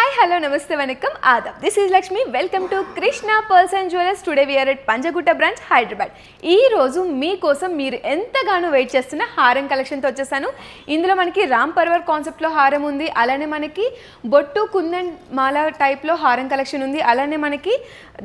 Hi, hello, namaste, vanakkam, adab. This is Lakshmi. Welcome to Krishna Pearls and Jewellers. Today we are at Panjagutta branch, Hyderabad. ఈ రోజు మీకోసం మీరు ఎంతగానో wait చేస్తున్న హారం కలెక్షన్తో వచ్చేసాను. ఇందులో మనకి రామ్ పర్వర్ కాన్సెప్ట్లో హారం ఉంది, అలానే మనకి బొట్టు కుందన్ మాల టైప్లో హారం కలెక్షన్ ఉంది, అలానే మనకి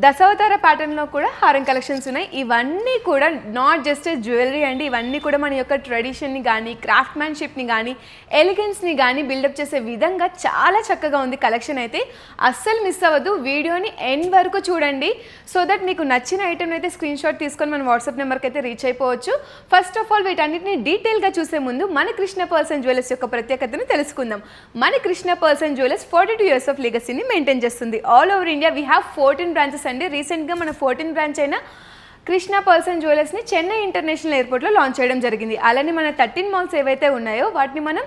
దశావతార ప్యాటర్న్లో కూడా హారం కలెక్షన్స్ ఉన్నాయి. ఇవన్నీ కూడా నాట్ జస్ట్ జ్యువెలరీ అండి, ఇవన్నీ కూడా మన యొక్క ట్రెడిషన్ని కానీ క్రాఫ్ట్మ్యాన్షిప్ని కానీ ఎలిగెన్స్ని కానీ బిల్డప్ చేసే విధంగా చాలా చక్కగా ఉంది కలెక్షన్. అయితే అస్సలు మిస్ అవ్వద్దు, వీడియోని ఎండ్ వరకు చూడండి. సో దట్ మీకు నచ్చిన ఐటెం అయితే స్క్రీన్ షాట్ తీసుకొని మన వాట్సాప్ నెంబర్కి అయితే రీచ్ అయిపోవచ్చు. ఫస్ట్ ఆఫ్ ఆల్ వీటన్నిటిని డీటెయిల్గా చూసే ముందు మన కృష్ణ పర్ల్స్ అండ్ జ్యువెలర్స్ యొక్క ప్రత్యేకతను తెలుసుకుందాం. మన Krishna pearls and jewellers 42 years of లెగసీని మెయింటైన్ చేస్తుంది. All over India we have 14 branches అండి. రీసెంట్గా మన 14 బ్రాంచ్ అయిన కృష్ణ పర్ల్స్ అండ్ జ్యువెలర్స్ని చెన్నై ఇంటర్నేషనల్ ఎయిర్పోర్ట్లో లాంచ్ చేయడం జరిగింది. అలానే మన 13 malls ఏవైతే ఉన్నాయో వాటిని మనం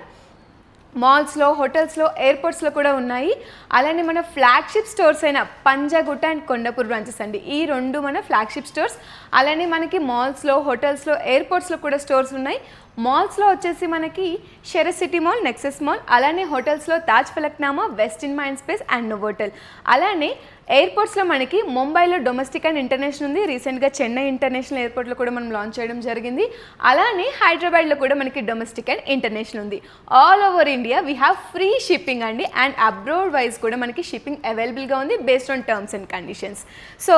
మాల్స్లో, హోటల్స్లో, ఎయిర్పోర్ట్స్లో కూడా ఉన్నాయి. అలానే మన ఫ్లాగ్షిప్ స్టోర్స్ అయిన పంజాగుట్ట అండ్ కొండపూర్ బ్రాంచెస్ అండి. ఈ రెండు మన ఫ్లాగ్షిప్ స్టోర్స్. అలానే మనకి మాల్స్లో, హోటల్స్లో, ఎయిర్పోర్ట్స్లో కూడా స్టోర్స్ ఉన్నాయి. మాల్స్లో వచ్చేసి మనకి షెరస్ సిటీ మాల్, నెక్సెస్ మాల్, అలానే హోటల్స్లో Taj Falaknuma, west in mind space and Novotel. అలానే ఎయిర్పోర్ట్స్లో మనకి ముంబైలో డొమెస్టిక్ అండ్ ఇంటర్నేషనల్ ఉంది. రీసెంట్గా చెన్నై ఇంటర్నేషనల్ ఎయిర్పోర్ట్లో కూడా మనం లాంచ్ చేయడం జరిగింది. అలానే హైదరాబాద్లో కూడా మనకి డొమెస్టిక్ అండ్ ఇంటర్నేషనల్ ఉంది. All over India we have free shipping అండి, అండ్ అబ్రాడ్ వైజ్ కూడా మనకి షిప్పింగ్ అవైలబుల్గా ఉంది based on terms and conditions. So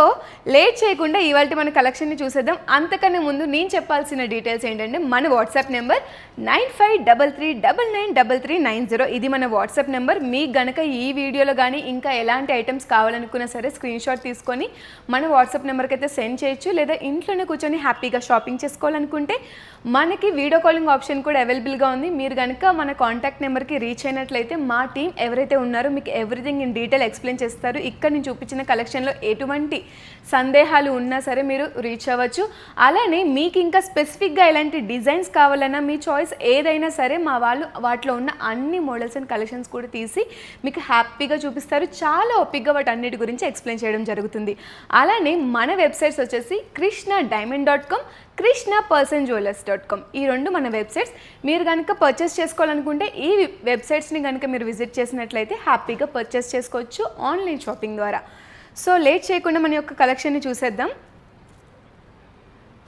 late చేయకుండా ఇవాళ మన కలెక్షన్ని చూసేద్దాం. అంతకన్నా ముందు నేను చెప్పాల్సిన డీటెయిల్స్ ఏంటంటే మన వాట్సాప్ నెంబర్ 9533993390. ఇది మన వాట్సాప్ నెంబర్. మీకు గనక ఈ వీడియోలో కానీ ఇంకా ఎలాంటి ఐటమ్స్ కావాలనుకున్నా సరే స్క్రీన్ షాట్ తీసుకొని మన వాట్సాప్ నెంబర్కి అయితే సెండ్ చేయొచ్చు. లేదా ఇంట్లోనే కూర్చొని హ్యాపీగా షాపింగ్ చేసుకోవాలనుకుంటే మనకి వీడియో కాలింగ్ ఆప్షన్ కూడా అవైలబుల్గా ఉంది. మీరు కనుక మన కాంటాక్ట్ నెంబర్కి రీచ్ అయినట్లయితే మా టీం ఎవరైతే ఉన్నారో మీకు ఎవ్రీథింగ్ ఇన్ డీటెయిల్ ఎక్స్ప్లెయిన్ చేస్తారు. ఇక్కడ నేను చూపించిన కలెక్షన్లో ఎటువంటి సందేహాలు ఉన్నా సరే మీరు రీచ్ అవ్వచ్చు. అలానే మీకు ఇంకా స్పెసిఫిక్గా ఎలాంటి డిజైన్స్ కావాలన్నా మీ చాయిస్ ఏదైనా సరే మా వాళ్ళు వాటిలో ఉన్న అన్ని మోడల్స్ అండ్ కలెక్షన్స్ కూడా తీసి మీకు హ్యాపీగా చూపిస్తారు. చాలా ఓపిక్గా వాటి అన్నిటి గురించి ఎక్స్ప్లెయిన్ చేయడం జరుగుతుంది. అలానే మన వెబ్సైట్స్ వచ్చేసి krishnadiamond.com, krishnapurlsandjewellers.com. ఈ రెండు మన వెబ్సైట్స్. మీరు కనుక పర్చేస్ చేసుకోవాలనుకుంటే ఈ వెబ్సైట్స్ని కనుక మీరు విజిట్ చేసినట్లయితే హ్యాపీగా పర్చేస్ చేసుకోవచ్చు ఆన్లైన్ షాపింగ్ ద్వారా. సో లేట్ చేయకుండా మన యొక్క కలెక్షన్ని చూసేద్దాం.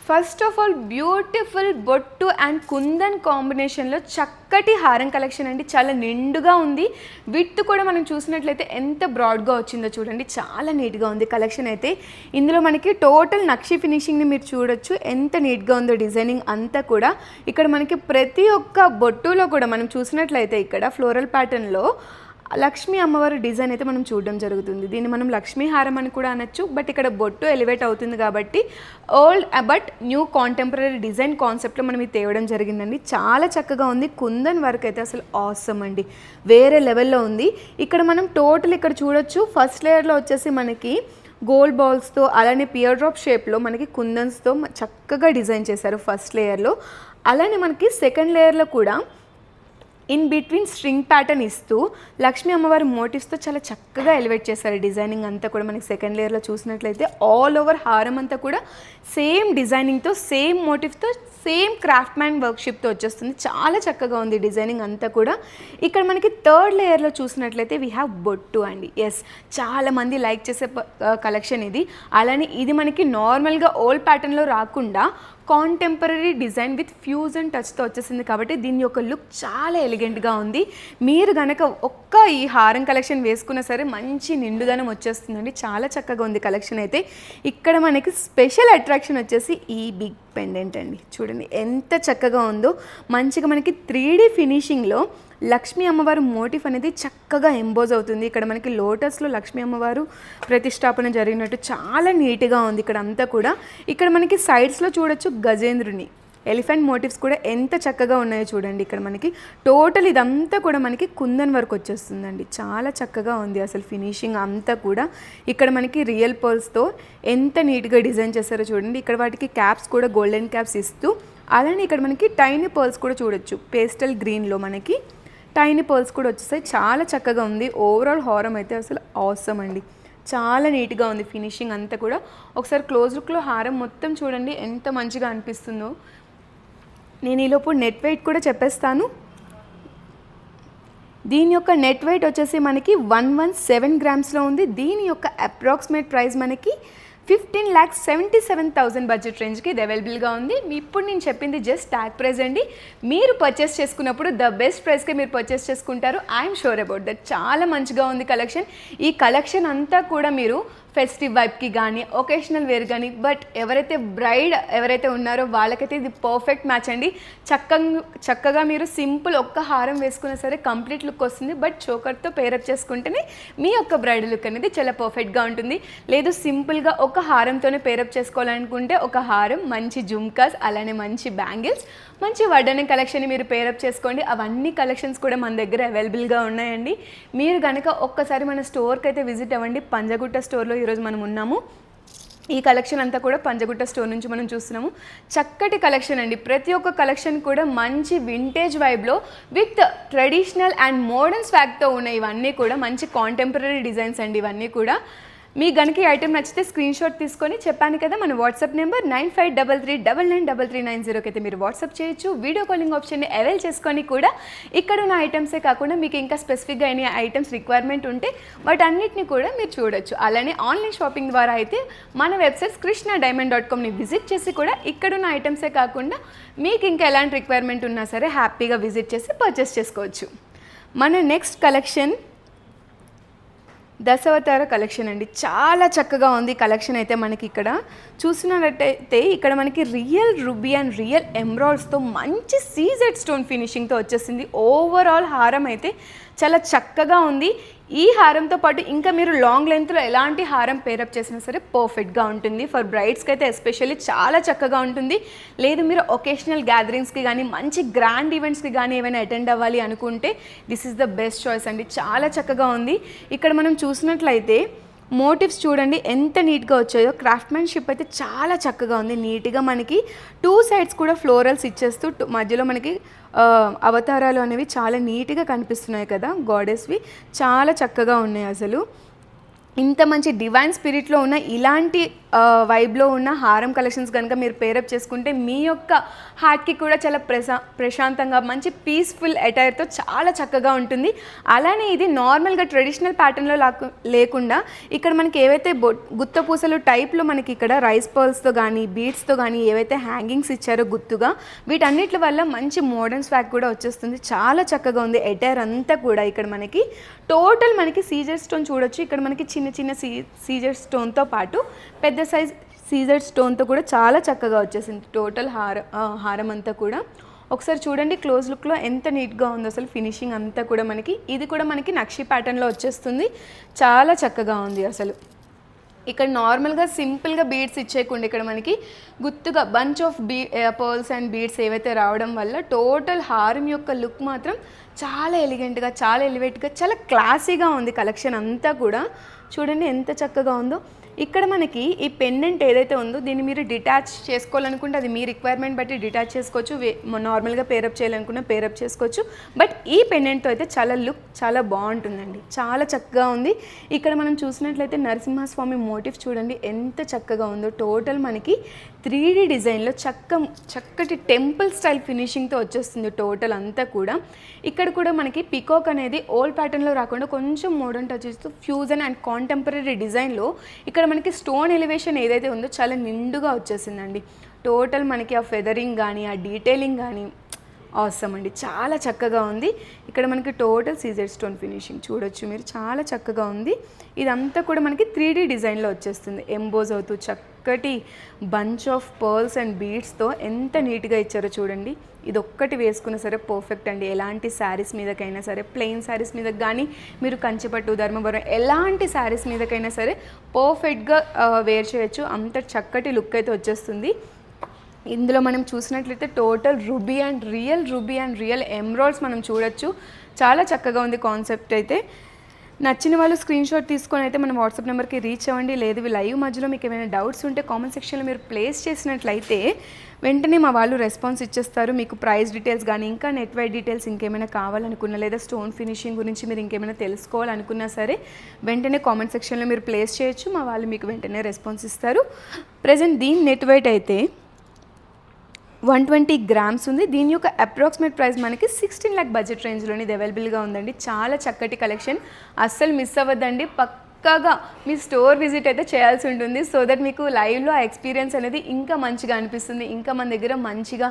ఫస్ట్ ఆఫ్ ఆల్ బ్యూటిఫుల్ బొట్టు అండ్ కుందన్ కాంబినేషన్లో చక్కటి హారం కలెక్షన్ అండి. చాలా నిండుగా ఉంది. విత్ కూడా మనం చూసినట్లయితే ఎంత బ్రాడ్గా వచ్చిందో చూడండి, చాలా నీట్గా ఉంది కలెక్షన్. అయితే ఇందులో మనకి టోటల్ నక్షి ఫినిషింగ్ని మీరు చూడొచ్చు, ఎంత నీట్గా ఉందో డిజైనింగ్ అంతా కూడా. ఇక్కడ మనకి ప్రతి ఒక్క బొట్టులో కూడా మనం చూసినట్లయితే ఇక్కడ ఫ్లోరల్ ప్యాటర్న్లో లక్ష్మీ అమ్మవారి డిజైన్ అయితే మనం చూడడం జరుగుతుంది. దీన్ని మనం లక్ష్మీ హారం అని కూడా అనొచ్చు. బట్ ఇక్కడ బొట్టు ఎలివేట్ అవుతుంది కాబట్టి old but new contemporary design కాన్సెప్ట్లో మనం ఇది తేవడం జరిగిందండి. చాలా చక్కగా ఉంది. కుందన్ వర్క్ అయితే అసలు ఆసమ్ అండి, వేరే లెవెల్లో ఉంది. ఇక్కడ మనం టోటల్ ఇక్కడ చూడొచ్చు. ఫస్ట్ లేయర్లో వచ్చేసి మనకి గోల్డ్ బాల్స్తో, అలానే పియర్ డ్రాప్ షేప్లో మనకి కుందన్స్తో చక్కగా డిజైన్ చేశారు ఫస్ట్ లేయర్లో. అలానే మనకి సెకండ్ లేయర్లో కూడా ఇన్ బిట్వీన్ స్ట్రింగ్ ప్యాటర్న్ ఇస్తూ లక్ష్మీ అమ్మవారి మోటివ్స్తో చాలా చక్కగా ఎలివేట్ చేశారు డిజైనింగ్ అంతా కూడా. మనకి సెకండ్ లేయర్లో చూసినట్లయితే ఆల్ ఓవర్ హారం అంతా కూడా సేమ్ డిజైనింగ్తో, సేమ్ మోటివ్తో, సేమ్ క్రాఫ్ట్ మ్యాన్ వర్క్షిప్తో వచ్చేస్తుంది. చాలా చక్కగా ఉంది డిజైనింగ్ అంతా కూడా. ఇక్కడ మనకి థర్డ్ లేయర్లో చూసినట్లయితే వీ హ్యావ్ బొట్టు అండి. ఎస్, చాలామంది లైక్ చేసే కలెక్షన్ ఇది. అలానే ఇది మనకి నార్మల్గా ఓల్డ్ ప్యాటర్న్లో రాకుండా కాంటెంపరీ డిజైన్ విత్ ఫ్యూజన్ టచ్తో వచ్చేసింది కాబట్టి దీని యొక్క లుక్ చాలా ఎలిగెంట్గా ఉంది. మీరు కనుక ఒక్క ఈ హారం కలెక్షన్ వేసుకున్నా సరే మంచి నిండుదనం వచ్చేస్తుందండి. చాలా చక్కగా ఉంది కలెక్షన్. అయితే ఇక్కడ మనకి స్పెషల్ అట్రాక్షన్ వచ్చేసి ఈ బిగ్ పెండెంట్ అండి. చూడండి ఎంత చక్కగా ఉందో. మంచిగా మనకి 3D ఫినిషింగ్లో లక్ష్మీ అమ్మవారు మోటిఫ్ అనేది చక్కగా ఎంబోజ్ అవుతుంది. ఇక్కడ మనకి లోటస్లో లక్ష్మీ అమ్మవారు ప్రతిష్టాపన జరిగినట్టు చాలా నీట్గా ఉంది ఇక్కడ అంతా కూడా. ఇక్కడ మనకి సైడ్స్లో చూడొచ్చు గజేంద్రుని ఎలిఫెంట్ మోటివ్స్ కూడా ఎంత చక్కగా ఉన్నాయో చూడండి. ఇక్కడ మనకి టోటల్ ఇదంతా కూడా మనకి కుందన్ వర్క్ వచ్చేస్తుందండి. చాలా చక్కగా ఉంది అసలు ఫినిషింగ్ అంతా కూడా. ఇక్కడ మనకి రియల్ పర్ల్స్తో ఎంత నీట్గా డిజైన్ చేశారో చూడండి. ఇక్కడ వాటికి క్యాప్స్ కూడా గోల్డెన్ క్యాప్స్ ఇస్తూ, అలానే ఇక్కడ మనకి టైనీ పర్ల్స్ కూడా చూడొచ్చు. పేస్టల్ గ్రీన్లో మనకి టైనీ పర్ల్స్ కూడా వచ్చేసాయి. చాలా చక్కగా ఉంది. ఓవరాల్ హారం అయితే అసలు ఆసమ్ అండి. చాలా నీట్గా ఉంది ఫినిషింగ్ అంతా కూడా. ఒకసారి క్లోజ్ లుక్లో హారం మొత్తం చూడండి ఎంత మంచిగా అనిపిస్తుందో. నేను ఈలోపు నెట్ వెయిట్ కూడా చెప్పేస్తాను. దీని యొక్క నెట్ వెయిట్ వచ్చేసి మనకి 117 గ్రామ్స్లో ఉంది. దీని యొక్క అప్రాక్సిమేట్ ప్రైస్ మనకి 15,77,000 బడ్జెట్ రేంజ్కి ఇది అవైలబుల్గా ఉంది. ఇప్పుడు నేను చెప్పింది జస్ట్ ట్యాగ్ ప్రైస్ అండి. మీరు పర్చేస్ చేసుకున్నప్పుడు ద బెస్ట్ ప్రైస్కి మీరు పర్చేస్ చేసుకుంటారు. I'm sure about that. చాలా మంచిగా ఉంది కలెక్షన్. ఈ కలెక్షన్ అంతా కూడా మీరు ఫెస్టివ్ వైబ్కి కానీ ఒకేషనల్ వేర్ కానీ, బట్ ఎవరైతే బ్రైడ్ ఎవరైతే ఉన్నారో వాళ్ళకైతే ఇది పర్ఫెక్ట్ మ్యాచ్ అండి. చక్కగా మీరు సింపుల్ ఒక్క హారం వేసుకున్నా సరే కంప్లీట్ లుక్ వస్తుంది. బట్ చోకర్తో పేరప్ చేసుకుంటేనే మీ యొక్క బ్రైడ్ లుక్ అనేది చాలా పర్ఫెక్ట్గా ఉంటుంది. లేదు సింపుల్గా ఒక హారంతోనే పేరప్ చేసుకోవాలనుకుంటే ఒక హారం, మంచి జుమ్కాస్, అలానే మంచి బ్యాంగిల్స్, మంచి వడ్డానం కలెక్షన్ మీరు పేరప్ చేసుకోండి. అవన్నీ కలెక్షన్స్ కూడా మన దగ్గర అవైలబుల్గా ఉన్నాయండి. మీరు కనుక ఒక్కసారి మన స్టోర్కి అయితే విజిట్ అవ్వండి. పంజగుట్ట స్టోర్లో ఈరోజు మనం ఉన్నాము. ఈ కలెక్షన్ అంతా కూడా పంజగుట్ట స్టోర్ నుంచి మనం చూస్తున్నాము. చక్కటి కలెక్షన్ అండి. ప్రతి ఒక్క కలెక్షన్ కూడా మంచి వింటేజ్ వైబ్లో విత్ ట్రెడిషనల్ అండ్ మోడర్న్ స్వాగ్తో ఉన్నాయి. ఇవన్నీ కూడా మంచి కాంటెంపరీ డిజైన్స్ అండి. ఇవన్నీ కూడా మీ గనుక ఈ ఐటెం నచ్చితే స్క్రీన్ షాట్ తీసుకొని, చెప్పాను కదా మన వాట్సాప్ నెంబర్ 9533993390కి అయితే మీరు వాట్సాప్ చేయొచ్చు. వీడియో కాలింగ్ ఆప్షన్ని అవైల్ చేసుకొని కూడా ఇక్కడ ఉన్న ఐటమ్సే కాకుండా మీకు ఇంకా స్పెసిఫిక్గా ఎన్ని ఐటమ్స్ రిక్వైర్మెంట్ ఉంటే వాటన్నిటిని కూడా మీరు చూడొచ్చు. అలానే ఆన్లైన్ షాపింగ్ ద్వారా అయితే మన వెబ్సైట్ krishnadiamond.comని విజిట్ చేసి కూడా ఇక్కడున్న ఐటమ్సే కాకుండా మీకు ఇంకా ఎలాంటి రిక్వైర్మెంట్ ఉన్నా సరే హ్యాపీగా విజిట్ చేసి పర్చేస్ చేసుకోవచ్చు. మన నెక్స్ట్ కలెక్షన్ దశావతార కలెక్షన్ అండి. చాలా చక్కగా ఉంది కలెక్షన్. అయితే మనకి ఇక్కడ చూసినట్టయితే ఇక్కడ మనకి రియల్ రూబీ అండ్ రియల్ ఎమరాల్డ్స్తో మంచి సీజెడ్ స్టోన్ ఫినిషింగ్తో వచ్చేసింది. ఓవరాల్ హారం అయితే చాలా చక్కగా ఉంది. ఈ హారంతో పాటు ఇంకా మీరు లాంగ్ లెంత్లో ఎలాంటి హారం పేరప్ చేసినా సరే పర్ఫెక్ట్గా ఉంటుంది. ఫర్ బ్రైడ్స్కి అయితే ఎస్పెషల్లీ చాలా చక్కగా ఉంటుంది. లేదు మీరు ఒకేషనల్ గ్యాదరింగ్స్కి కానీ మంచి గ్రాండ్ ఈవెంట్స్కి కానీ ఏమైనా అటెండ్ అవ్వాలి అనుకుంటే this is the best choice అండి. చాలా చక్కగా ఉంది. ఇక్కడ మనం చూసినట్లయితే మోటివ్స్ చూడండి ఎంత నీట్గా వచ్చాయో. క్రాఫ్ట్మెన్షిప్ అయితే చాలా చక్కగా ఉంది. నీట్గా మనకి 2 సైడ్స్ కూడా ఫ్లోరల్స్ ఇచ్చేస్తూ మధ్యలో మనకి అవతారాలు అనేవి చాలా నీట్గా కనిపిస్తున్నాయి కదా, గాడెస్వి. చాలా చక్కగా ఉన్నాయి అసలు. ఇంత మంచి డివైన్ స్పిరిట్లో ఉన్న ఇలాంటి వైబ్లో ఉన్న హారం కలెక్షన్స్ కనుక మీరు పేరప్ చేసుకుంటే మీ యొక్క హార్ట్కి కూడా చాలా ప్రశాంతంగా మంచి పీస్ఫుల్ అటైర్తో చాలా చక్కగా ఉంటుంది. అలానే ఇది నార్మల్గా ట్రెడిషనల్ ప్యాటర్న్లో లేకుండా ఇక్కడ మనకి ఏవైతే గుత్త పూసలు టైప్లో మనకి ఇక్కడ రైస్ పర్ల్స్తో కానీ బీడ్స్తో కానీ ఏవైతే హ్యాంగింగ్స్ ఇచ్చారో గుత్తుగా, వీటన్నిటి వల్ల మంచి మోడర్న్ స్వాగ్ కూడా వచ్చేస్తుంది. చాలా చక్కగా ఉంది అటైర్ అంతా కూడా. ఇక్కడ మనకి టోటల్ మనకి సీజర్ స్టోన్ చూడొచ్చు. ఇక్కడ మనకి చిన్న చిన్న సీజర్ స్టోన్తో పాటు పెద్ద సైజ్ సీజర్ స్టోన్తో కూడా చాలా చక్కగా వచ్చేసింది టోటల్ హారం అంతా కూడా. ఒకసారి చూడండి క్లోజ్ లుక్లో ఎంత నీట్గా ఉందో అసలు ఫినిషింగ్ అంతా కూడా. మనకి ఇది కూడా మనకి నక్షి ప్యాటర్న్లో వచ్చేస్తుంది. చాలా చక్కగా ఉంది అసలు. ఇక్కడ నార్మల్గా సింపుల్గా బీడ్స్ ఇచ్చేయకుండా ఇక్కడ మనకి గుత్తుగా bunch of pearls and beads ఏవైతే రావడం వల్ల టోటల్ హారం యొక్క లుక్ మాత్రం చాలా ఎలిగెంట్గా, చాలా ఎలివేట్గా, చాలా క్లాసీగా ఉంది కలెక్షన్ అంతా కూడా. చూడండి ఎంత చక్కగా ఉందో. ఇక్కడ మనకి ఈ పెండెంట్ ఏదైతే ఉందో దీన్ని మీరు డిటాచ్ చేసుకోవాలనుకుంటే అది మీ రిక్వైర్మెంట్ బట్టి డిటాచ్ చేసుకోవచ్చు. నార్మల్గా పేరప్ చేయాలనుకున్నా పేరప్ చేసుకోవచ్చు. బట్ ఈ పెండెంట్తో అయితే చాలా లుక్ చాలా బాగుంటుందండి. చాలా చక్కగా ఉంది. ఇక్కడ మనం చూసినట్లయితే నరసింహస్వామి మోటివ్ చూడండి ఎంత చక్కగా ఉందో. టోటల్ మనకి 3D డిజైన్లో చక్కటి టెంపుల్ స్టైల్ ఫినిషింగ్తో వచ్చేస్తుంది టోటల్ అంతా కూడా. ఇక్కడ కూడా మనకి పికాక్ అనేది ఓల్డ్ ప్యాటర్న్లో రాకుండా కొంచెం మోడర్న్ టచ్ ఇస్తూ ఫ్యూజన్ అండ్ కాంటెంపరీ డిజైన్లో ఇక్కడ మనకి స్టోన్ ఎలివేషన్ ఏదైతే ఉందో చాలా నిండుగా వచ్చేసిందండి. టోటల్ మనకి ఆ ఫెదరింగ్ కానీ ఆ డీటెయిలింగ్ కానీ అవసరం అండి. చాలా చక్కగా ఉంది. ఇక్కడ మనకి టోటల్ సీజర్ స్టోన్ ఫినిషింగ్ చూడొచ్చు మీరు. చాలా చక్కగా ఉంది. ఇదంతా కూడా మనకి 3D డిజైన్లో వచ్చేస్తుంది. ఎంబోజ్ అవుతూ చక్కటి బంచ్ ఆఫ్ పర్ల్స్ అండ్ బీడ్స్తో ఎంత నీట్గా ఇచ్చారో చూడండి. ఇది ఒక్కటి వేసుకున్నా సరే పర్ఫెక్ట్ అండి. ఎలాంటి శారీస్ మీదకైనా సరే, ప్లెయిన్ శారీస్ మీదకి కానీ మీరు కంచిపట్టు, ధర్మవరం ఎలాంటి శారీస్ మీదకైనా సరే పర్ఫెక్ట్గా వేర్ చేయొచ్చు. అంత చక్కటి లుక్ అయితే వచ్చేస్తుంది. ఇందులో మనం చూసినట్లయితే total ruby and real emeralds మనం చూడొచ్చు. చాలా చక్కగా ఉంది కాన్సెప్ట్ అయితే. నచ్చిన వాళ్ళు స్క్రీన్ షాట్ తీసుకొని అయితే మన వాట్సాప్ నెంబర్కి రీచ్ అవ్వండి. లేదు లైవ్ మధ్యలో మీకు ఏమైనా డౌట్స్ ఉంటే కామెంట్ సెక్షన్లో మీరు ప్లేస్ చేసినట్లయితే వెంటనే మా వాళ్ళు రెస్పాన్స్ ఇచ్చేస్తారు. మీకు ప్రైస్ డీటెయిల్స్ కానీ ఇంకా నెట్ వైడ్ డీటెయిల్స్ ఇంకేమైనా కావాలనుకున్నా, లేదా స్టోన్ ఫినిషింగ్ గురించి మీరు ఇంకేమైనా తెలుసుకోవాలనుకున్నా సరే వెంటనే కామెంట్ సెక్షన్లో మీరు ప్లేస్ చేయొచ్చు. మా వాళ్ళు మీకు వెంటనే రెస్పాన్స్ ఇస్తారు. ప్రజెంట్ దీని నెట్ వెయిట్ అయితే 120 గ్రామ్స్ ఉంది. దీని యొక్క అప్రాక్సిమేట్ ప్రైస్ మనకి 16 lakh బడ్జెట్ రేంజ్లోని ఇది అవైలబుల్గా ఉందండి. చాలా చక్కటి కలెక్షన్, అస్సలు మిస్ అవ్వద్దండి. పక్కాగా మీ స్టోర్ విజిట్ అయితే చేయాల్సి ఉంటుంది. సో దట్ మీకు లైవ్లో ఆ ఎక్స్పీరియన్స్ అనేది ఇంకా మంచిగా అనిపిస్తుంది. ఇంకా మన దగ్గర మంచిగా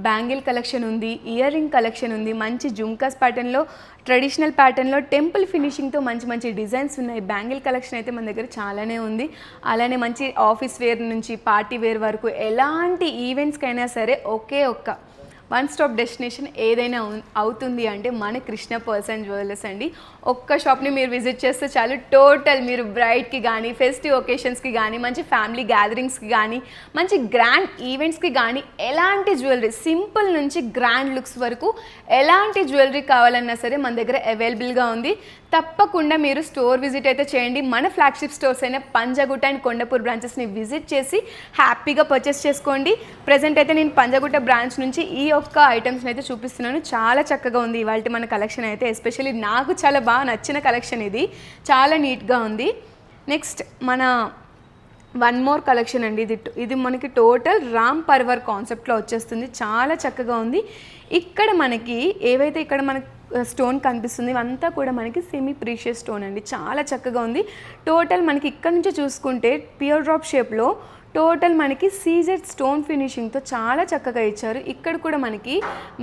బ్యాంగిల్ కలెక్షన్ ఉంది, ఇయర్ రింగ్ కలెక్షన్ ఉంది, మంచి జుంకాస్ ప్యాటర్న్లో, ట్రెడిషనల్ ప్యాటర్న్లో టెంపుల్ ఫినిషింగ్తో మంచి మంచి డిజైన్స్ ఉన్నాయి. బ్యాంగిల్ కలెక్షన్ అయితే మన దగ్గర చాలానే ఉంది. అలానే మంచి ఆఫీస్ వేర్ నుంచి పార్టీ వేర్ వరకు ఎలాంటి ఈవెంట్స్కైనా సరే ఒకే ఒక్క వన్ స్టాప్ డెస్టినేషన్ ఏదైనా అవుతుంది అంటే మన కృష్ణ పర్ల్స్ అండ్ జ్యువెలర్స్ అండి. ఒక్క షాప్ని మీరు విజిట్ చేస్తే చాలు, టోటల్ మీరు బ్రైడ్కి కానీ, ఫెస్టివ్ ఒకేషన్స్కి కానీ, మంచి ఫ్యామిలీ గ్యాదరింగ్స్కి కానీ, మంచి గ్రాండ్ ఈవెంట్స్కి కానీ ఎలాంటి జ్యువెలరీ, సింపుల్ నుంచి గ్రాండ్ లుక్స్ వరకు ఎలాంటి జ్యువెలరీ కావాలన్నా సరే మన దగ్గర అవైలబుల్గా ఉంది. తప్పకుండా మీరు స్టోర్ విజిట్ అయితే చేయండి. మన ఫ్లాగ్షిప్ స్టోర్స్ అయిన పంజాగుట్ట అండ్ కొండపూర్ బ్రాంచెస్ని విజిట్ చేసి హ్యాపీగా పర్చేస్ చేసుకోండి. ప్రజెంట్ అయితే నేను పంజాగుట్ట బ్రాంచ్ నుంచి ఈ ఒక్క ఐటమ్స్ని అయితే చూపిస్తున్నాను. చాలా చక్కగా ఉంది ఇవాళ మన కలెక్షన్ అయితే. ఎస్పెషల్లీ నాకు చాలా బాగా నచ్చిన కలెక్షన్ ఇది, చాలా నీట్గా ఉంది. నెక్స్ట్ మన వన్ మోర్ కలెక్షన్ అండి. ఇది మనకి టోటల్ రామ్ పర్వర్ కాన్సెప్ట్లో వచ్చేస్తుంది. చాలా చక్కగా ఉంది. ఇక్కడ మనకి ఏవైతే ఇక్కడ మనకి స్టోన్ కనిపిస్తుంది ఇవంతా కూడా మనకి సెమీ ప్రీషియస్ స్టోన్ అండి. చాలా చక్కగా ఉంది. టోటల్ మనకి ఇక్కడ నుంచి చూసుకుంటే పియర్ డ్రాప్ షేప్లో టోటల్ మనకి సీజెడ్ స్టోన్ ఫినిషింగ్తో చాలా చక్కగా ఇచ్చారు. ఇక్కడ కూడా మనకి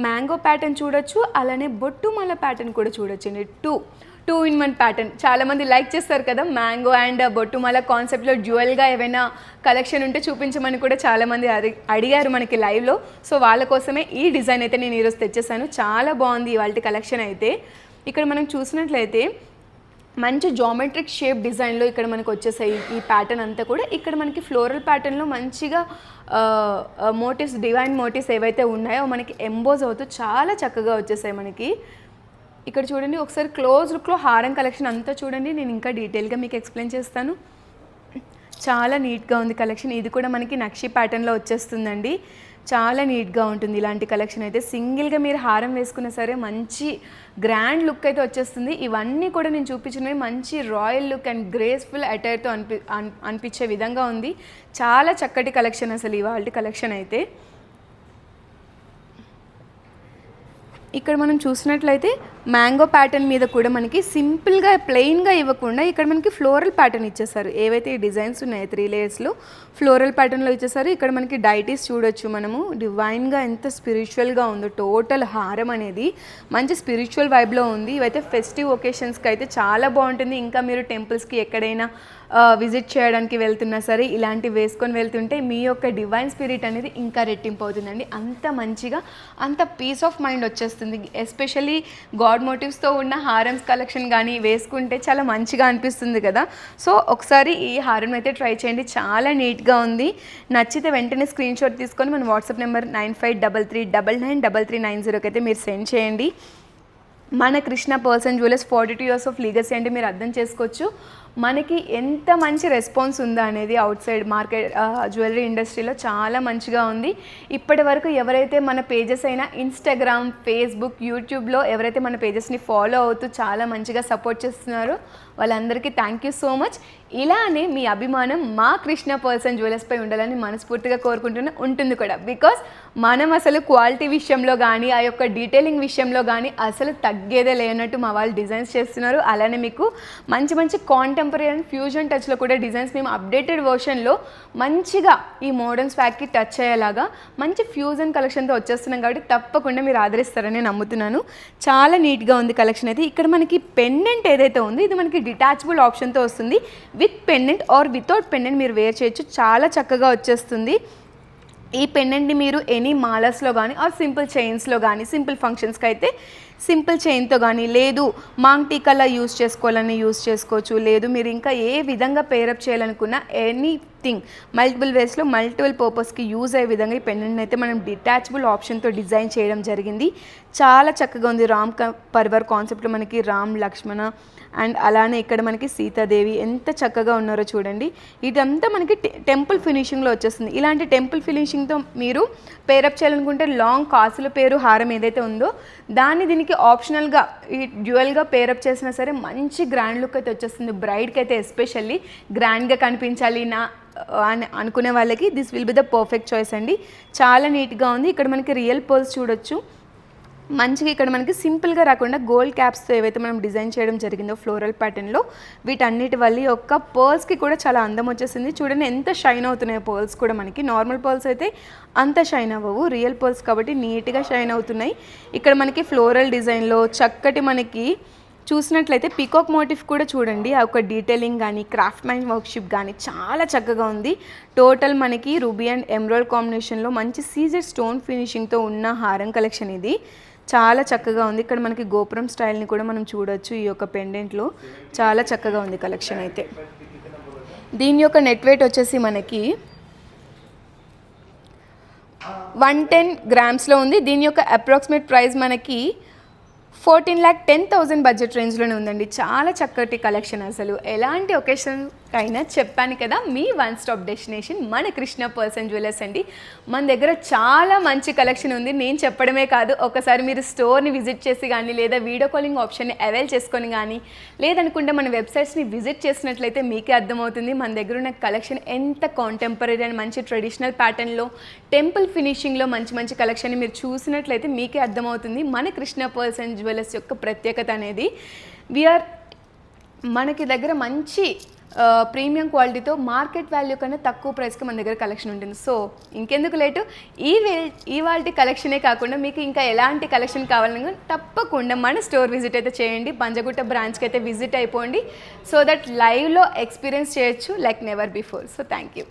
మ్యాంగో ప్యాటర్న్ చూడొచ్చు, అలానే బొట్టుమాల ప్యాటర్న్ కూడా చూడొచ్చు అండి. టూ ఇన్ వన్ ప్యాటర్న్ చాలామంది లైక్ చేస్తారు కదా, మ్యాంగో అండ్ బొట్టుమాల కాన్సెప్ట్లో డ్యూయల్గా ఏవైనా కలెక్షన్ ఉంటే చూపించమని కూడా చాలామంది అడిగారు మనకి లైవ్లో. సో వాళ్ళ కోసమే ఈ డిజైన్ అయితే నేను ఈరోజు తెచ్చేసాను. చాలా బాగుంది ఇవాళ కలెక్షన్ అయితే. ఇక్కడ మనం చూసినట్లయితే మంచి జామెట్రిక్ షేప్ డిజైన్లో ఇక్కడ మనకు వచ్చేసాయి ఈ ప్యాటర్న్ అంతా కూడా. ఇక్కడ మనకి ఫ్లోరల్ ప్యాటర్న్లో మంచిగా మోటివ్స్, డివైన్ మోటివ్స్ ఏవైతే ఉన్నాయో మనకి ఎంబోజ్ అవుతూ చాలా చక్కగా వచ్చేసాయి మనకి. ఇక్కడ చూడండి ఒకసారి క్లోజ్ లుక్లో హారం కలెక్షన్ అంతా చూడండి, నేను ఇంకా డీటెయిల్గా మీకు ఎక్స్ప్లెయిన్ చేస్తాను. చాలా నీట్గా ఉంది కలెక్షన్. ఇది కూడా మనకి నక్షి ప్యాటర్న్లో వచ్చేస్తుందండి. చాలా నీట్గా ఉంటుంది ఇలాంటి కలెక్షన్ అయితే. సింగిల్గా మీరు హారం వేసుకున్నా సరే మంచి గ్రాండ్ లుక్ అయితే వచ్చేస్తుంది. ఇవన్నీ కూడా నేను చూపించినవి మంచి రాయల్ లుక్ అండ్ గ్రేస్ఫుల్ అటైర్తో అనిపించే విధంగా ఉంది. చాలా చక్కటి కలెక్షన్ అసలు ఇవాళ కలెక్షన్ అయితే. ఇక్కడ మనం చూసినట్లయితే మ్యాంగో ప్యాటర్న్ మీద కూడా మనకి సింపుల్గా ప్లెయిన్గా ఇవ్వకుండా ఇక్కడ మనకి ఫ్లోరల్ ప్యాటర్న్ ఇచ్చేసారు. ఏవైతే ఈ డిజైన్స్ ఉన్నాయో 3 లేయర్స్లో ఫ్లోరల్ ప్యాటర్న్లో ఇచ్చేసారు. ఇక్కడ మనకి డైటీస్ చూడొచ్చు మనము, డివైన్గా ఎంత స్పిరిచువల్గా ఉందో. టోటల్ హారం అనేది మంచి స్పిరిచువల్ వైబ్లో ఉంది. ఇవైతే ఫెస్టివ్ ఒకేషన్స్కి అయితే చాలా బాగుంటుంది. ఇంకా మీరు టెంపుల్స్కి ఎక్కడైనా విజిట్ చేయడానికి వెళ్తున్నా సరే ఇలాంటివి వేసుకొని వెళ్తుంటే మీ యొక్క డివైన్ స్పిరిట్ అనేది ఇంకా రెట్టింపు అవుతుందండి. అంత మంచిగా, అంత పీస్ ఆఫ్ మైండ్ వచ్చేస్తుంది. ఎస్పెషల్లీ గాడ్ మోటివ్స్తో ఉన్న హారమ్స్ కలెక్షన్ కానీ వేసుకుంటే చాలా మంచిగా అనిపిస్తుంది కదా. సో ఒకసారి ఈ హారం అయితే ట్రై చేయండి, చాలా నీట్గా ఉంది. నచ్చితే వెంటనే స్క్రీన్ షాట్ తీసుకొని మన వాట్సాప్ నెంబర్ 9533999390కి అయితే మీరు సెండ్ చేయండి. మన Krishna pearls and jewellers 42 years of legacy అంటే మీరు అర్థం చేసుకోవచ్చు మనకి ఎంత మంచి రెస్పాన్స్ ఉందా అనేది. అవుట్ సైడ్ మార్కెట్ జ్యువెలరీ ఇండస్ట్రీలో చాలా మంచిగా ఉంది. ఇప్పటి వరకు ఎవరైతే మన పేజెస్ అయినా ఇన్స్టాగ్రామ్, ఫేస్బుక్, యూట్యూబ్లో ఎవరైతే మన పేజెస్ని ఫాలో అవుతూ చాలా మంచిగా సపోర్ట్ చేస్తున్నారో వాళ్ళందరికీ థ్యాంక్ యూ సో మచ్. ఇలానే మీ అభిమానం మా కృష్ణ పర్ల్స్ అండ్ జ్యువెలర్స్పై ఉండాలని మనస్ఫూర్తిగా ఉంటుంది కూడా. బికాస్ మనం అసలు క్వాలిటీ విషయంలో కానీ ఆ యొక్క డీటెయిలింగ్ విషయంలో కానీ అసలు తగ్గేదే లేనట్టు మా వాళ్ళు డిజైన్స్ చేస్తున్నారు. అలానే మీకు మంచి మంచి కాంటెంపరీ అండ్ ఫ్యూజన్ టచ్లో కూడా డిజైన్స్ మేము అప్డేటెడ్ వర్షన్లో మంచిగా ఈ మోడర్న్ స్వాగ్కి టచ్ అయ్యేలాగా మంచి ఫ్యూజన్ కలెక్షన్తో వచ్చేస్తున్నాం కాబట్టి తప్పకుండా మీరు ఆదరిస్తారని నమ్ముతున్నాను. చాలా నీట్గా ఉంది కలెక్షన్ అయితే. ఇక్కడ మనకి పెండెంట్ ఏదైతే ఉందో ఇది మనకి డిటాచబుల్ ఆప్షన్తో వస్తుంది. With pendant or without pendant మీరు వేర్ చేయొచ్చు. చాలా చక్కగా వచ్చేస్తుంది. ఈ పెండెంట్ని మీరు ఎనీ మాలర్స్లో కానీ ఆర్ సింపుల్ చైన్స్లో కానీ, సింపుల్ ఫంక్షన్స్కి అయితే సింపుల్ చైన్తో కానీ, లేదు మాంగ్ టీకాలా యూజ్ చేసుకోవాలని యూజ్ చేసుకోవచ్చు. లేదు మీరు ఇంకా ఏ విధంగా పేరప్ చేయాలనుకున్నా ఎనీథింగ్ మల్టిపుల్ వేస్లో మల్టిపుల్ పర్పస్కి యూజ్ అయ్యే విధంగా ఈ పెండెంట్ని అయితే మనం డిటాచబుల్ ఆప్షన్తో డిజైన్ చేయడం జరిగింది. చాలా చక్కగా ఉంది. రామ్ పర్వర్ కాన్సెప్ట్లో మనకి రామ్, లక్ష్మణ అండ్ అలానే ఇక్కడ మనకి సీతాదేవి ఎంత చక్కగా ఉన్నారో చూడండి. ఇదంతా మనకి టెంపుల్ ఫినిషింగ్లో వచ్చేస్తుంది. ఇలాంటి టెంపుల్ ఫినిషింగ్తో మీరు పేరప్ చేయాలనుకుంటే లాంగ్ కాసుల పేరు హారం ఏదైతే ఉందో దాన్ని దీనికి ఆప్షనల్గా ఈ డ్యూయల్గా పేరప్ చేసినా సరే మంచి గ్రాండ్ లుక్ అయితే వచ్చేస్తుంది. బ్రైడ్కి అయితే ఎస్పెషల్లీ గ్రాండ్గా కనిపించాలి అని అనుకునే వాళ్ళకి this will be the perfect choice అండి. చాలా నీట్గా ఉంది. ఇక్కడ మనకి రియల్ పర్ల్స్ చూడొచ్చు. మంచిగా ఇక్కడ మనకి సింపుల్గా రాకుండా గోల్డ్ క్యాప్స్తో ఏవైతే మనం డిజైన్ చేయడం జరిగిందో ఫ్లోరల్ ప్యాటర్న్లో, వీటన్నిటి వల్ల యొక్క పర్ల్స్కి కూడా చాలా అందం వచ్చేసింది. చూడండి ఎంత షైన్ అవుతున్నాయి పర్ల్స్ కూడా. మనకి నార్మల్ పర్ల్స్ అయితే అంత షైన్ అవ్వవు, రియల్ పర్ల్స్ కాబట్టి నీట్గా షైన్ అవుతున్నాయి. ఇక్కడ మనకి ఫ్లోరల్ డిజైన్లో చక్కటి మనకి చూసినట్లయితే పీకాక్ మోటిఫ్ కూడా చూడండి. ఆ ఒక డీటెయిలింగ్ కానీ క్రాఫ్ట్ మ్యాన్ వర్క్షిప్ కానీ చాలా చక్కగా ఉంది. టోటల్ మనకి రూబీ అండ్ ఎమరాల్డ్ కాంబినేషన్లో మంచి సీజెడ్ స్టోన్ ఫినిషింగ్తో ఉన్న హారం కలెక్షన్ ఇది. చాలా చక్కగా ఉంది. ఇక్కడ మనకి గోపురం స్టైల్ని కూడా మనం చూడొచ్చు ఈ యొక్క పెండెంట్లో. చాలా చక్కగా ఉంది కలెక్షన్ అయితే. దీని యొక్క నెట్ వెయిట్ వచ్చేసి మనకి 110 గ్రామ్స్లో ఉంది. దీని యొక్క అప్రాక్సిమేట్ ప్రైస్ మనకి 14,10,000 బడ్జెట్ రేంజ్లోనే ఉందండి. చాలా చక్కటి కలెక్షన్. అసలు ఎలాంటి ఒకేషన్కైనా చెప్పాను కదా, మీ వన్ స్టాప్ డెస్టినేషన్ మన కృష్ణ పర్ల్స్ అండ్ జ్యువెలర్స్ అండి. మన దగ్గర చాలా మంచి కలెక్షన్ ఉంది. నేను చెప్పడమే కాదు, ఒకసారి మీరు స్టోర్ని విజిట్ చేసి కానీ లేదా వీడియో కాలింగ్ ఆప్షన్ని అవైల్ చేసుకొని కానీ లేదనుకుంటే మన వెబ్సైట్స్ని విజిట్ చేసినట్లయితే మీకే అర్థమవుతుంది మన దగ్గర ఉన్న కలెక్షన్ ఎంత కాంటెంపరీ అండ్ మంచి ట్రెడిషనల్ ప్యాటర్న్లో టెంపుల్ ఫినిషింగ్లో మంచి మంచి కలెక్షన్ని మీరు చూసినట్లయితే మీకే అర్థమవుతుంది మన కృష్ణ పర్ల్స్ అండ్ జ్యువెలర్స్ యొక్క ప్రత్యేకత అనేది. మనకి దగ్గర మంచి ప్రీమియం క్వాలిటీతో మార్కెట్ వాల్యూ కన్నా తక్కువ ప్రైస్కి మన దగ్గర కలెక్షన్ ఉంటుంది. సో ఇంకెందుకు లేటు, ఇవాల్టి కలెక్షనే కాకుండా మీకు ఇంకా ఎలాంటి కలెక్షన్ కావాలన్నా తప్పకుండా మన స్టోర్ విజిట్ అయితే చేయండి. పంజగుట్ట బ్రాంచ్కి అయితే విజిట్ అయిపోండి. సో దట్ లైవ్లో ఎక్స్పీరియన్స్ చేయొచ్చు like never before. So thank you.